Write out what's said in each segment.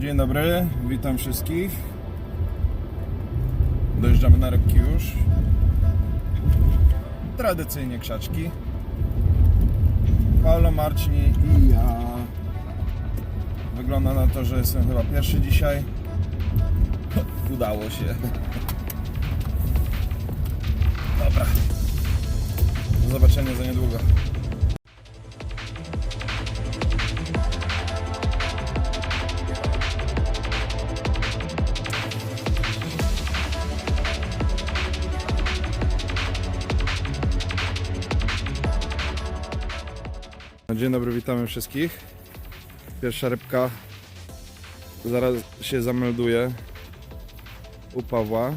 Dzień dobry, witam wszystkich. Dojeżdżamy na rybki już. Tradycyjnie krzaczki. Paulo, Marcin i ja. Wygląda na to, że jestem chyba pierwszy dzisiaj. Udało się. Dobra. Do zobaczenia za niedługo. Dzień dobry, witamy wszystkich. Pierwsza rybka zaraz się zamelduje u Pawła.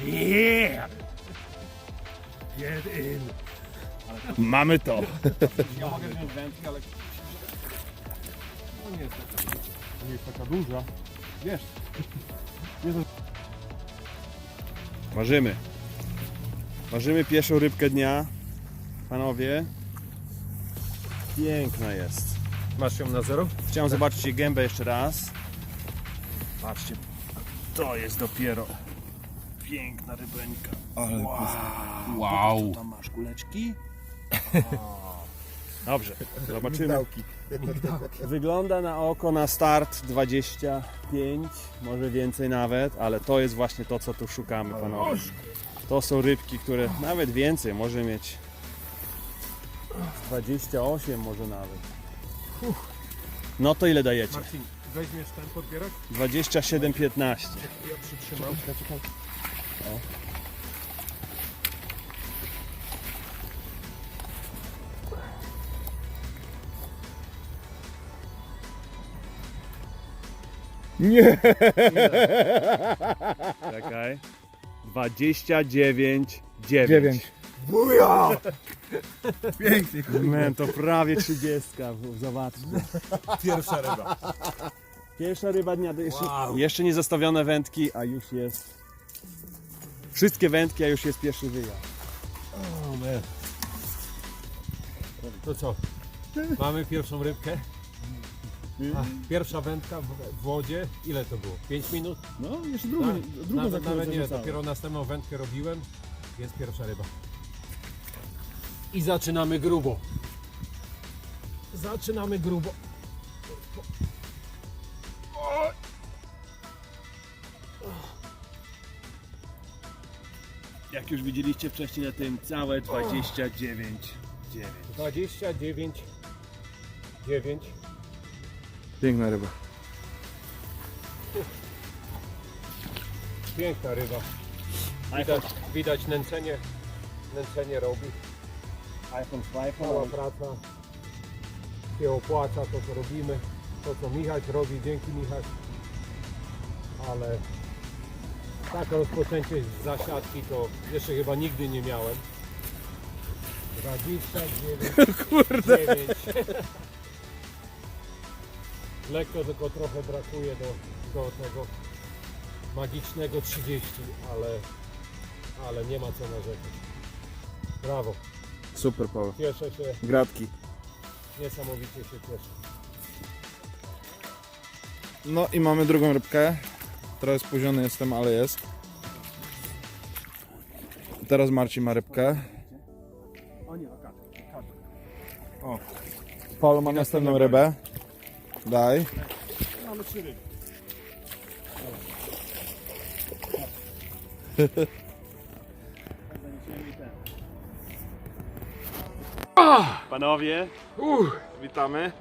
Yeah! Get in! Mamy to! Ja mogę wziąć wędkę, ale... No nie jest taka, nie jest taka duża. Wiesz? Marzymy pierwszą rybkę dnia. Panowie. Piękna jest. Masz ją na zero? Chciałem zobaczyć jej gębę jeszcze raz. Patrzcie, to jest dopiero piękna rybeńka. Ale Wow! co tam masz, kuleczki? Dobrze, zobaczymy. Wygląda na oko na start 25, może więcej nawet, ale to jest właśnie to, co tu szukamy, panowie. To są rybki, które nawet więcej, może mieć 28 może nawet. No to ile dajecie? Marcin, weźmiesz ten podbierak? 27,15. Ja przytrzymam. Czekaj. O. Nie! Czekaj. 29,9. Buja! Pięknie, man, to prawie 30. Zobaczcie. Pierwsza ryba. Pierwsza ryba dnia. Wow. Jeszcze nie zostawione wędki, a już jest. Wszystkie wędki, a już jest pierwszy wyjazd. Oh, man. To co? Mamy pierwszą rybkę. Pierwsza wędka w wodzie. Ile to było? 5 minut? No, jeszcze Nawet nie, dopiero następną wędkę robiłem. Jest pierwsza ryba. I zaczynamy grubo. Zaczynamy grubo. Jak już widzieliście wcześniej na tym, całe 29,9. 29,9. Piękna ryba. Piękna ryba. Widać nęcenie robi. Cała praca się opłaca, to co robimy, to co Michał robi, dzięki Michał. Ale takie rozpoczęcie z zasiadki to jeszcze chyba nigdy nie miałem. 29, Kurde. 9. Lekko tylko trochę brakuje do tego magicznego 30, ale nie ma co narzekać. Brawo. Super, Paweł. Cieszę się, Gratki. niesamowicie się cieszę. No i mamy drugą rybkę. Trochę spóźniony jestem, ale jest. Teraz Marcin ma rybkę. O. Paulo ma następną rybę. Daj. Mamy 3 ryby. Panowie, witamy.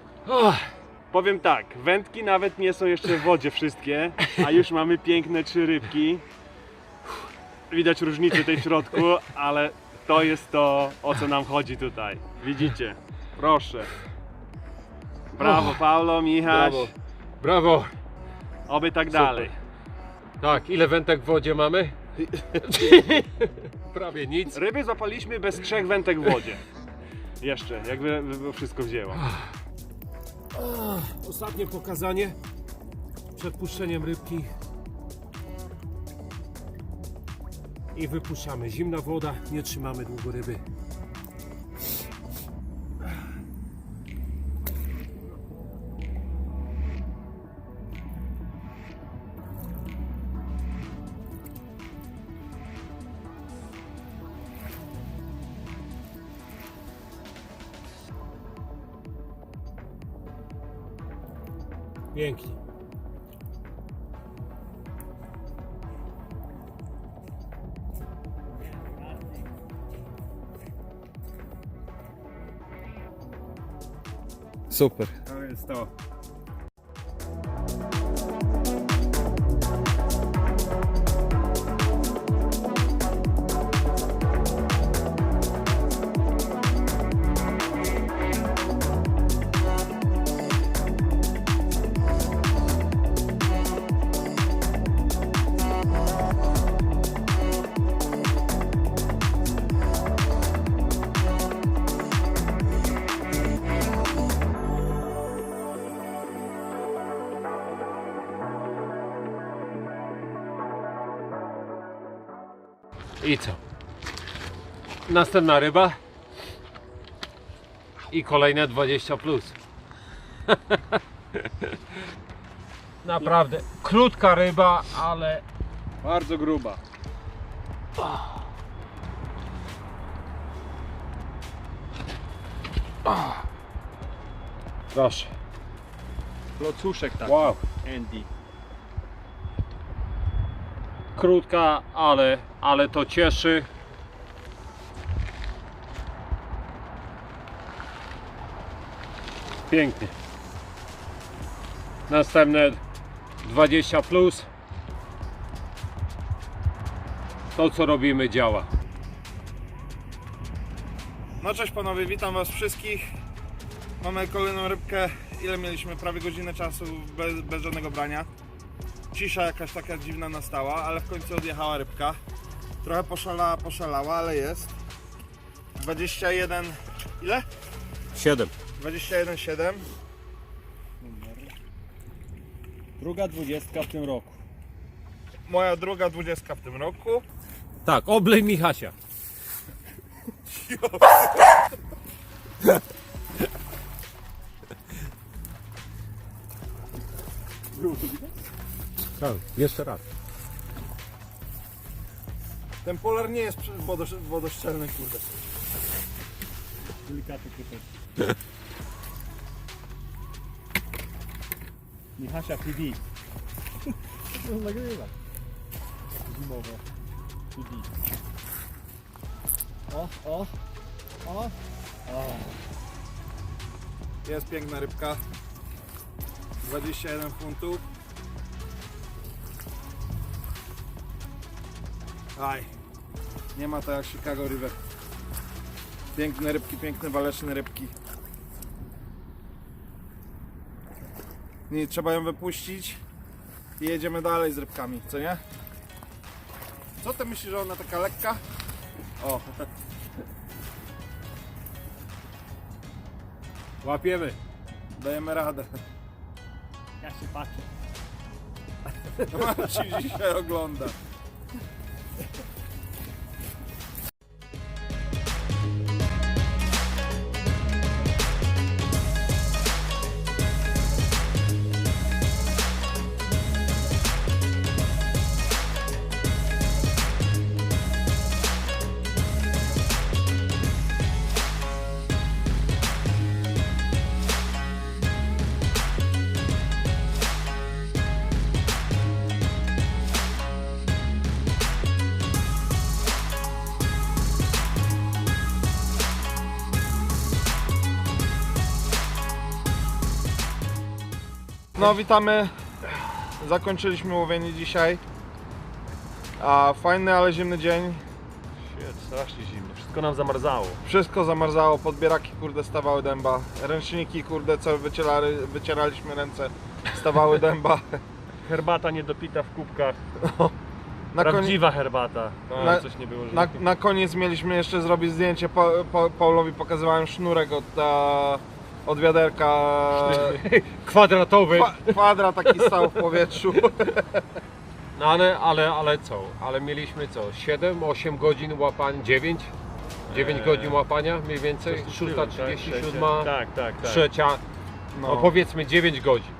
Powiem tak, wędki nawet nie są jeszcze w wodzie wszystkie, a już mamy piękne 3 rybki. Widać różnicę tej w środku, ale to jest to, o co nam chodzi tutaj. Widzicie? Proszę. Brawo Paulo, Michaś. Brawo. Brawo. Oby tak dalej. Tak, ile wędek w wodzie mamy? Prawie nic. Ryby zapaliśmy bez 3 wędek w wodzie. Jeszcze, jakby wszystko wzięło. Ostatnie pokazanie przed puszczeniem rybki. I wypuszczamy. Zimna woda, nie trzymamy długo ryby. Pięknie. Super. To jest to. I co? Następna ryba i kolejne 20 plus. Naprawdę krótka ryba, ale Bardzo gruba. proszę. Locuszek taki. Wow. Andy. Krótka, ale to cieszy. Pięknie. Następne 20 plus. To co robimy działa. No cześć panowie, witam was wszystkich. Mamy kolejną rybkę. Ile mieliśmy? Prawie godzinę czasu bez żadnego brania. Cisza jakaś taka dziwna nastała, ale w końcu odjechała rybka. Trochę poszalała, ale jest. 21... ile? 7. 21,7. Druga 20 w tym roku. Moja druga 20 w tym roku. Tak, oblej Michasia. Tak, jeszcze raz. Ten polar nie jest wodoszczelny, kurde. Delikatny krypek. Michasia TV. To nagrywa. Zimowe. TV. O. Jest piękna rybka. 21 funtów. Aj. Nie ma to jak Chicago River. Piękne rybki, piękne waleczne rybki. Nie, trzeba ją wypuścić i jedziemy dalej z rybkami, co nie? Co ty myślisz, że ona taka lekka? O, Łapiemy. dajemy radę. Ja się patrzę. Marcin dzisiaj ogląda. No witamy, zakończyliśmy łowienie dzisiaj. Fajny, ale zimny dzień. Strasznie zimno, wszystko nam zamarzało. Wszystko zamarzało, podbieraki kurde stawały dęba. Ręczniki kurde co wycieraliśmy ręce stawały dęba. Herbata niedopita w kubkach. Na, Prawdziwa herbata. Na- Coś nie było, że na koniec mieliśmy jeszcze zrobić zdjęcie. Paulowi pokazywałem sznurek od wiaderka. Kwadratowy. Kwadrat taki stał w powietrzu. No ale co? Ale mieliśmy co? 7-8 godzin łapań, 9 godzin łapania mniej więcej, 6:37, tak. trzecia, no powiedzmy 9 godzin.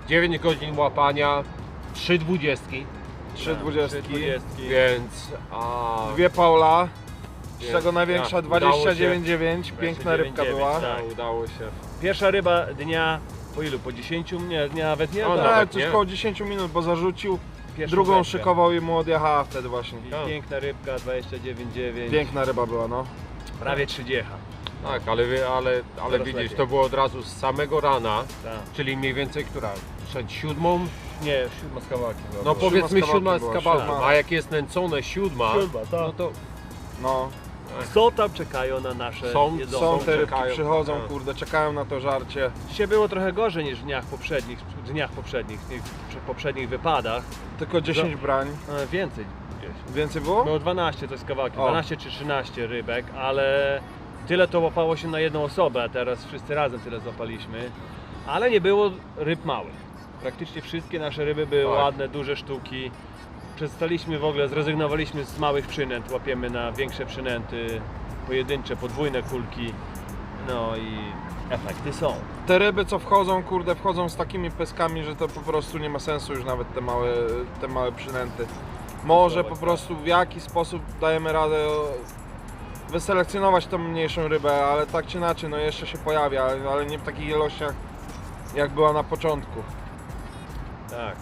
9 godzin łapania, 3 dwudziestki, 3 dwudziestki, więc dwie Paula, z Więc, czego największa tak, udało się. 29,9, piękna rybka 29,9, była. tak. udało się. Pierwsza ryba dnia, po ilu? Po 10? Nie, nawet nie. O, tak. nawet Coś nie. koło 10 minut, bo zarzucił, Pierwszą drugą wędkę. szykował i mu odjechała wtedy właśnie. I piękna rybka, 29,9. Piękna ryba była, no. Prawie 30. Tak, ale Coraz widzisz, lepiej. to było od razu z samego rana, Tak. czyli mniej więcej która? Przed 7? Nie, 7 z kawałkiem. No powiedzmy z 7 kawałkiem z była, kawałkiem, siódma. a jak jest nęcone 7, no to No, Są tam, czekają na nasze Są- jedzonko. są te rybki, czekają. przychodzą, Tak. kurde, czekają na to żarcie. Dzisiaj było trochę gorzej niż w dniach poprzednich, w poprzednich wypadach. Tylko 10 brań. Więcej gdzieś. Więcej było? Było 12 to jest kawałki, O. 12 czy 13 rybek, ale tyle to łapało się na jedną osobę, a teraz wszyscy razem tyle złapaliśmy. Ale nie było ryb małych. Praktycznie wszystkie nasze ryby były Tak. ładne, duże sztuki. Przestaliśmy w ogóle, zrezygnowaliśmy z małych przynęt, łapiemy na większe przynęty, pojedyncze, podwójne kulki. No i efekty są. Te ryby co wchodzą, kurde, wchodzą z takimi peskami, że to po prostu nie ma sensu już nawet te małe przynęty. Może po prostu w jaki sposób dajemy radę wyselekcjonować tą mniejszą rybę, ale tak czy inaczej, no jeszcze się pojawia, ale nie w takich ilościach jak była na początku. Tak.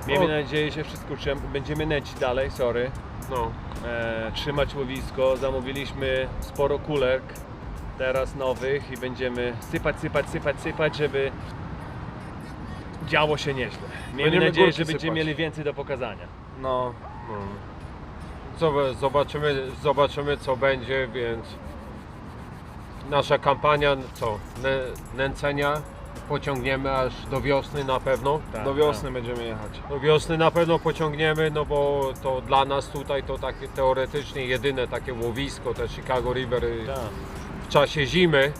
Miejmy O. nadzieję, że wszystko będziemy nęcić dalej, sorry. no. Trzymać łowisko. Zamówiliśmy sporo kulek, teraz nowych i będziemy sypać, żeby działo się nieźle. Miejmy Będziemy nadzieję, górki że będziemy sypać. mieli więcej do pokazania. No, Zobaczymy co będzie, więc nasza kampania nęcenia pociągniemy aż do wiosny na pewno. Tak, do wiosny będziemy jechać. Do wiosny na pewno pociągniemy, no bo to dla nas tutaj to takie teoretycznie jedyne takie łowisko, te Chicago River Tak. w czasie zimy.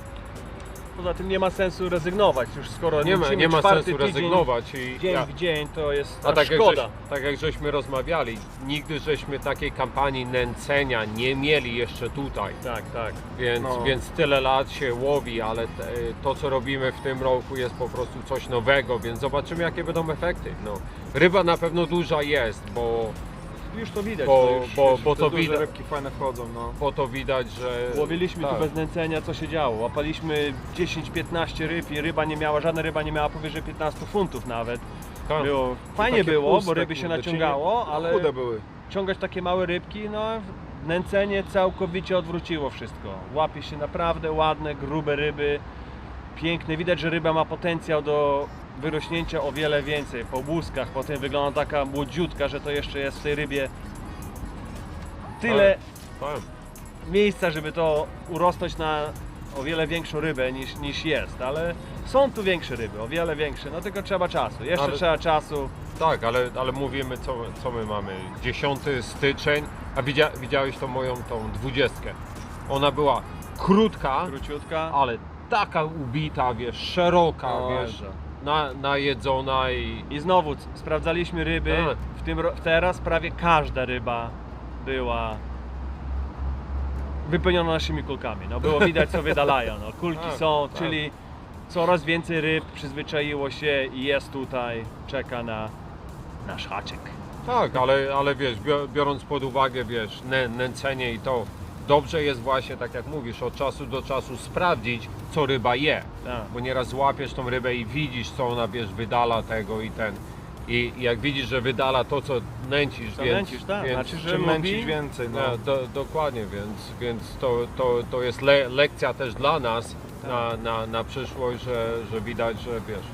Poza tym nie ma sensu rezygnować, już skoro Nie nęcimy ma czwarty sensu tydzień, rezygnować. I Dzień ja- w dzień to jest A tak jak, szkoda. tak jak żeśmy rozmawiali, nigdy żeśmy takiej kampanii nęcenia nie mieli jeszcze tutaj. Tak. Więc tyle lat się łowi, ale to co robimy w tym roku jest po prostu coś nowego, więc zobaczymy jakie będą efekty. No, ryba na pewno duża jest, bo Już to widać. Bo- to już, bo- Te to duże widać. rybki fajne wchodzą, no. po to widać, że... Łowiliśmy tak. tu bez nęcenia, co się działo. Łapaliśmy 10-15 ryb i żadna ryba nie miała powyżej 15 funtów nawet. Tak. Było, fajnie Takie było, puste, bo ryby się kurde, naciągało, ale Chude były. ciągać takie małe rybki, no nęcenie całkowicie odwróciło wszystko. Łapie się naprawdę ładne, grube ryby, piękne. Widać, że ryba ma potencjał do wyrośnięcia o wiele więcej. Po łuskach, potem wygląda taka młodziutka, że to jeszcze jest w tej rybie tyle Tak. miejsca, żeby to urosnąć na o wiele większą rybę niż jest, ale są tu większe ryby, o wiele większe, no tylko trzeba czasu, jeszcze Ale- trzeba czasu. Tak, ale mówimy co my mamy, 10 styczeń, a widziałeś tą moją tą 20. Ona była krótka, Króciutka. ale taka ubita, wiesz, szeroka, O, wiesz, najedzona I znowu sprawdzaliśmy ryby, Tak. teraz prawie każda ryba była wypełniona naszymi kulkami, no było widać co wydalają, no kulki Tak, są, tak. czyli coraz więcej ryb przyzwyczaiło się i jest tutaj, czeka na nasz haczyk. Tak, ale wiesz, biorąc pod uwagę, wiesz, nęcenie i to, dobrze jest właśnie, tak jak mówisz, od czasu do czasu sprawdzić, co ryba je. Tak. Bo nieraz łapiesz tą rybę i widzisz, co ona, wiesz, wydala tego i ten. I jak widzisz, że wydala to, co nęcisz, Co więc... nęcisz, tak. więc Znaczy, że Czym lubi- męcić więcej, no. dokładnie, więc to jest lekcja też dla nas na przyszłość, że widać, że wiesz,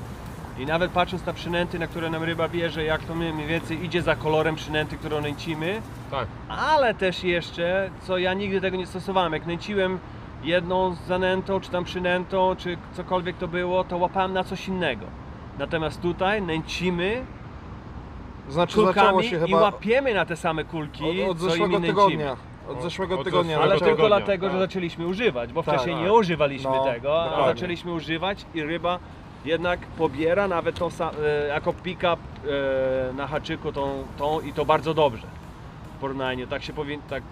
I nawet patrząc na przynęty, na które nam ryba bierze, jak to mniej więcej idzie za kolorem przynęty, którą nęcimy, Tak. ale też jeszcze, co ja nigdy tego nie stosowałem, jak nęciłem jedną zanętą, czy tam przynętą, czy cokolwiek to było, to łapałem na coś innego. Natomiast tutaj nęcimy Znaczy zaczęło kulkami się i chyba łapiemy na te same kulki, od co zeszłego innymi tygodnia. nęcimy. Od zeszłego od tygodnia. zeszłego Ale zaczęło. tylko tygodnia, dlatego, że tak. zaczęliśmy używać, bo Tak, wcześniej tak. nie używaliśmy No, tego, a dokładnie. zaczęliśmy używać i ryba jednak pobiera nawet tą jako pick-up na haczyku i to bardzo dobrze w porównaniu. Tak się tak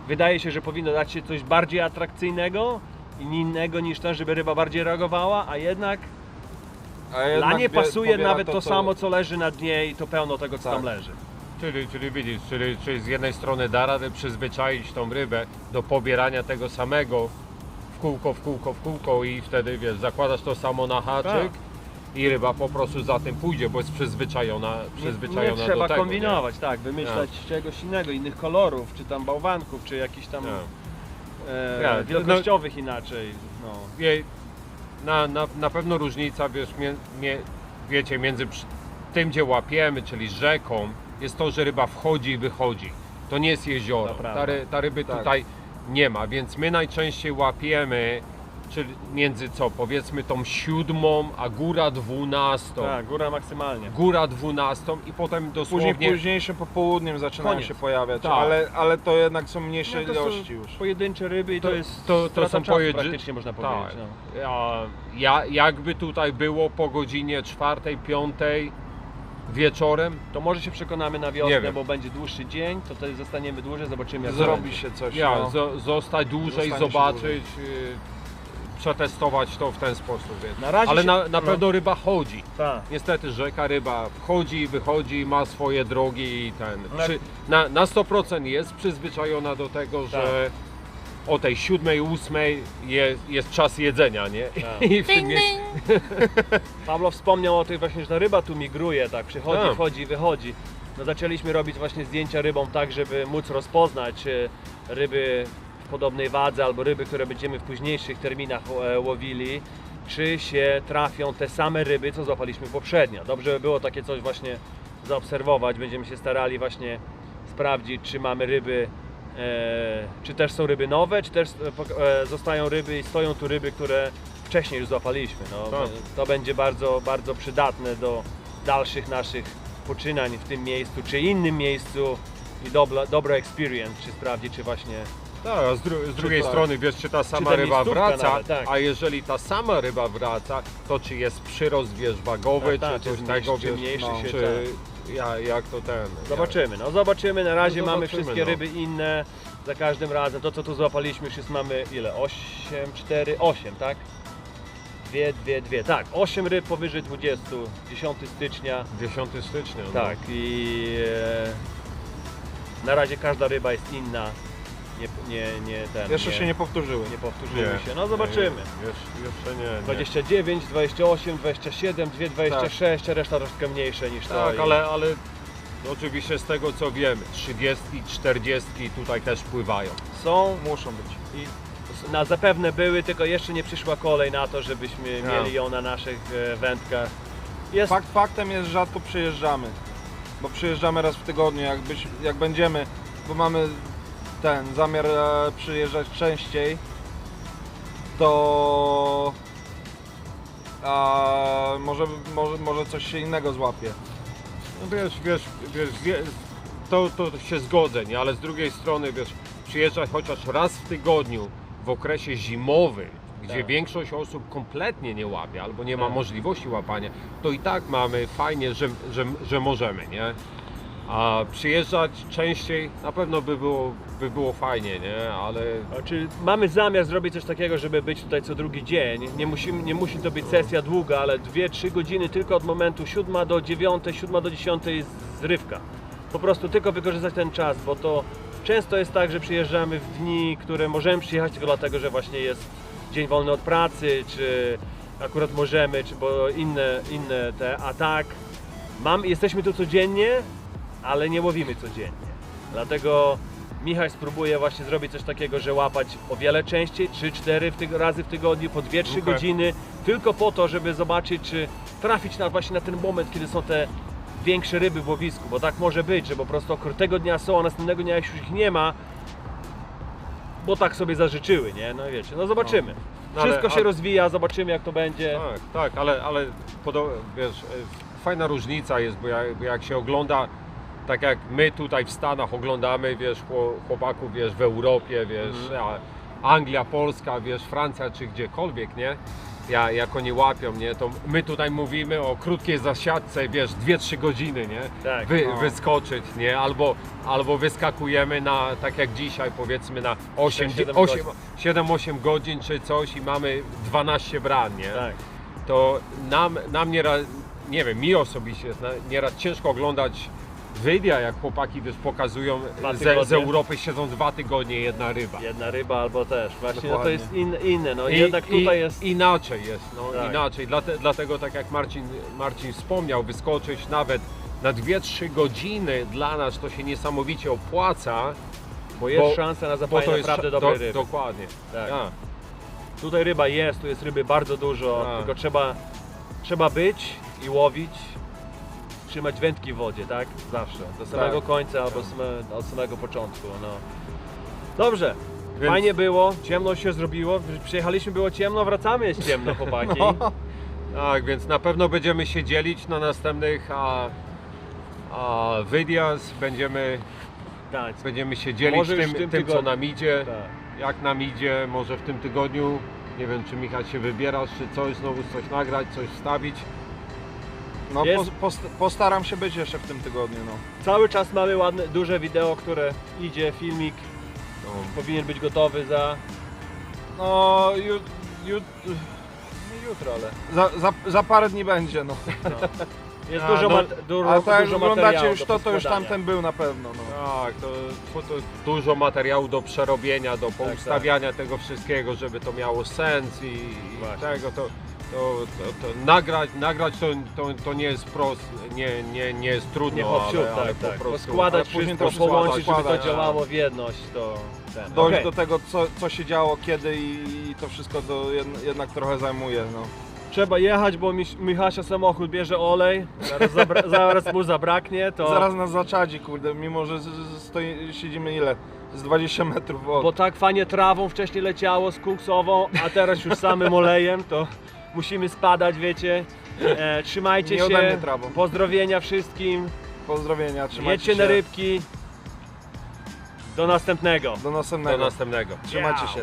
wydaje się, że powinno dać się coś bardziej atrakcyjnego i innego niż to, żeby ryba bardziej reagowała, a jednak dla niej pasuje nawet to samo, co leży na dnie i to pełno tego, co Tak. tam leży. Czyli widzisz, czyli z jednej strony da radę przyzwyczaić tą rybę do pobierania tego samego w kółko i wtedy wiesz, zakładasz to samo na haczyk Tak. i ryba po prostu za tym pójdzie, bo jest przyzwyczajona Nie do trzeba tego. kombinować, tak, wymyślać czegoś innego, innych kolorów, czy tam bałwanków, czy jakichś tam Ja, wielkościowych inaczej. No. Nie, na pewno różnica, wiesz, wiecie, między tym, gdzie łapiemy, czyli rzeką, jest to, że ryba wchodzi i wychodzi. To nie jest jezioro. To prawda. Ta ryby Tak. tutaj nie ma, więc my najczęściej łapiemy, czyli między co, powiedzmy tą 7 a góra 12. Tak, góra maksymalnie. Góra 12 i potem dosłownie... Później późniejszym popołudniem zaczynają Koniec. się pojawiać, Tak. ale to jednak są mniejsze No, to są ilości już. pojedyncze ryby i to jest to strata są czasu pojedyncze- praktycznie można tak. powiedzieć. No. Jakby tutaj było po godzinie 4, 5 wieczorem, To może się przekonamy na Nie wiosnę, wiem. bo będzie dłuższy dzień, to wtedy zostaniemy dłużej, zobaczymy jak to Zrobi będzie. się coś. ja, no. zostać dłużej, Zostanie się zobaczyć, przetestować to w ten sposób. Wiesz. Na razie Ale się- na no. pewno ryba chodzi. Tak. Niestety rzeka, ryba wchodzi, wychodzi, ma swoje drogi i ten. Na- Na 100% jest przyzwyczajona do tego, że o tej 7, 8 jest czas jedzenia, nie? Tak. I w tym miejscu. Pawlo wspomniał o tej właśnie, że ta ryba tu migruje, tak, przychodzi, Tak. wchodzi, wychodzi. No zaczęliśmy robić właśnie zdjęcia rybom tak, żeby móc rozpoznać ryby w podobnej wadze albo ryby, które będziemy w późniejszych terminach łowili, czy się trafią te same ryby, co złapaliśmy poprzednio. Dobrze by było takie coś właśnie zaobserwować, będziemy się starali właśnie sprawdzić, czy mamy ryby, czy też są ryby nowe, czy też zostają ryby i stoją tu ryby, które wcześniej już złapaliśmy. No, Tak. to będzie bardzo, bardzo przydatne do dalszych naszych poczynań w tym miejscu, czy innym miejscu i dobra experience, czy sprawdzić, czy właśnie Tak, a z drugiej tak. strony wiesz, czy ta sama ta ryba miejscówka wraca, nawet, tak. a jeżeli ta sama ryba wraca, to czy jest przyrost, wiesz, wagowy, Tak, czy czy coś tego, czy wiesz, mniejszy się, czy jak to ten... Zobaczymy, no zobaczymy, na razie No mamy zobaczymy, wszystkie no. ryby inne, za każdym razem, to co tu złapaliśmy już jest mamy ile? 8, tak? Dwie, tak, 8 ryb powyżej 20, 10 stycznia, 10 stycznia. no. tak i na razie każda ryba jest inna, Jeszcze się nie powtórzyły. nie powtórzyły się, no zobaczymy. Jeszcze nie. 29, 28, 27, 2, 26, a reszta troszkę mniejsze niż to. Tak, i- ale no oczywiście z tego co wiemy, 30, 40 tutaj też pływają. są Muszą być. i zapewne były, tylko jeszcze nie przyszła kolej na to, żebyśmy No. mieli ją na naszych wędkach. Jest Faktem jest, że rzadko przyjeżdżamy, bo przyjeżdżamy raz w tygodniu, jak będziemy, bo mamy ten zamiar przyjeżdżać częściej, to może coś się innego złapie. No wiesz, to się zgodzę, nie? Ale z drugiej strony, wiesz, przyjeżdżać chociaż raz w tygodniu w okresie zimowym, gdzie Tak. większość osób kompletnie nie łapie albo nie ma Tak. możliwości łapania, to i tak mamy fajnie, że możemy, nie? A przyjeżdżać częściej na pewno by było fajnie, nie? Ale Znaczy, mamy zamiar zrobić coś takiego, żeby być tutaj co drugi dzień. Nie musi to być sesja długa, ale 2-3 godziny tylko od momentu 7 do 9, 7 do 10 jest zrywka. Po prostu tylko wykorzystać ten czas, bo to często jest tak, że przyjeżdżamy w dni, które możemy przyjechać tylko dlatego, że właśnie jest dzień wolny od pracy, czy akurat możemy, czy bo inne te, a tak jesteśmy tu codziennie, ale nie łowimy codziennie. Dlatego Michał spróbuje właśnie zrobić coś takiego, że łapać o wiele częściej, 3-4 razy w tygodniu, po 2-3 godziny, tylko po to, żeby zobaczyć, czy trafić właśnie na ten moment, kiedy są te większe ryby w łowisku, bo tak może być, że po prostu tego dnia są, a następnego dnia już ich nie ma, bo tak sobie zażyczyły, nie? No wiecie, no zobaczymy. No, Wszystko ale- się rozwija, zobaczymy jak to będzie. Tak, ale wiesz, fajna różnica jest, bo jak się ogląda, tak jak my tutaj w Stanach oglądamy, wiesz, chłopaków, wiesz, w Europie, wiesz, Anglia, Polska, wiesz, Francja czy gdziekolwiek, nie? Jak oni łapią, nie? To my tutaj mówimy o krótkiej zasiadce, wiesz, 2-3 godziny, nie? Tak. Wyskoczyć, nie? Albo wyskakujemy na, tak jak dzisiaj, powiedzmy na 7-8 godzin czy coś i mamy 12 bran, nie? Tak. To nam nieraz, nie wiem, mi osobiście jest nieraz ciężko oglądać wydia, jak chłopaki wiesz, pokazują z tygodnie. Europy, siedzą 2 tygodnie jedna ryba. Jedna ryba albo też, właśnie no to Dokładnie. jest inne, no jednak tutaj jest... Inaczej jest, no Tak. inaczej. Dlatego tak jak Marcin wspomniał, wyskoczyć nawet na 2-3 godziny dla nas to się niesamowicie opłaca. Bo jest bo- szansa na Bo zapalenie to jest naprawdę dobrej ryby. Dokładnie. Tak. Ja. Tutaj ryba jest, tu jest ryby bardzo dużo, Tak. tylko trzeba być i łowić, trzymać wędki w wodzie, tak? Zawsze, do samego końca albo od samego początku, no. Dobrze, Więc- fajnie było, ciemno się zrobiło, przyjechaliśmy, było ciemno, wracamy, jest ciemno, chłopaki. Tak, więc na pewno będziemy się dzielić na następnych videos, Tak, będziemy się dzielić Może już w tym, tym co tygodniu. nam idzie. tak. Jak nam idzie, może w tym tygodniu, nie wiem czy Michał się wybierasz, czy coś, znowu coś nagrać, coś wstawić. No, Jest- postaram się być jeszcze w tym tygodniu, no. Cały czas mamy ładne, duże wideo, które idzie, filmik, No, powinien być gotowy za... No, nie jutro, ale... za parę dni będzie, no. Jest A, dużo, no, Ale tak jak dużo oglądacie materiału już do to już poskładania. tamten był na pewno, no. tak, to dużo materiału do przerobienia, do poustawiania tego wszystkiego, żeby to miało sens i Właśnie. tego to nagrać to nie jest proste, nie jest trudno, Nie hop siup, ale tak, po tak. prostu Poskładać ale później wszystko, to wszystko połączyć, żeby to składać, działało w jedność, to... Ten. Dojść Okej. do tego, co się działo, kiedy i to wszystko jednak trochę zajmuje, no. Trzeba jechać, bo Michasia samochód bierze olej, zaraz mu zabraknie, to... Zaraz nas zaczadzi, kurde, mimo że siedzimy ile? Z 20 metrów od... Bo tak fajnie trawą wcześniej leciało z koksową, a teraz już samym olejem, to musimy spadać, wiecie. Trzymajcie Nie ode mnie się, trawą. pozdrowienia wszystkim, Pozdrowienia, trzymajcie jedźcie się. na rybki. Do następnego. Do następnego. do następnego. Trzymajcie się.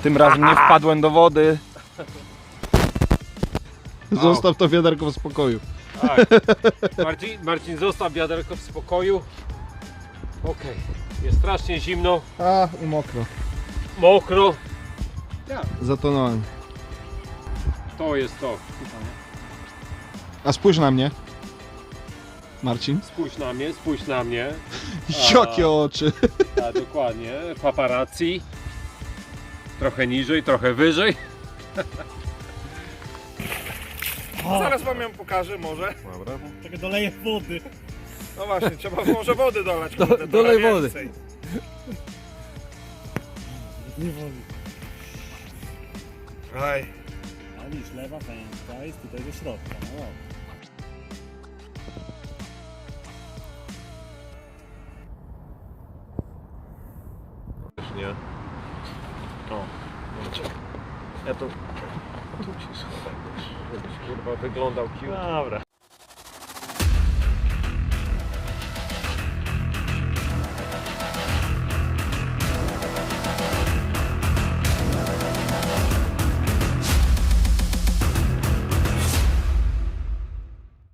Tym razem nie wpadłem do wody. Zostaw to wiaderko w spokoju. Tak. Marcin, zostaw wiaderko w spokoju. Okej. Jest strasznie zimno, A, i mokro. mokro. Zatonąłem. To jest to. A spójrz na mnie. Marcin. Spójrz na mnie. Jakie oczy. A dokładnie, paparazzi. Trochę niżej, trochę wyżej. Zaraz wam ją pokażę może. Dobra. Czego doleję wody. No właśnie, trzeba może wody dolać. Kurde, dolej trochę wody. więcej. Nie wody. Aj. A widzisz, lewa wędka jest tutaj do środka. No. Nie. Ja tu... Tu się schowam, żebyś kurwa wyglądał cute. Dobra.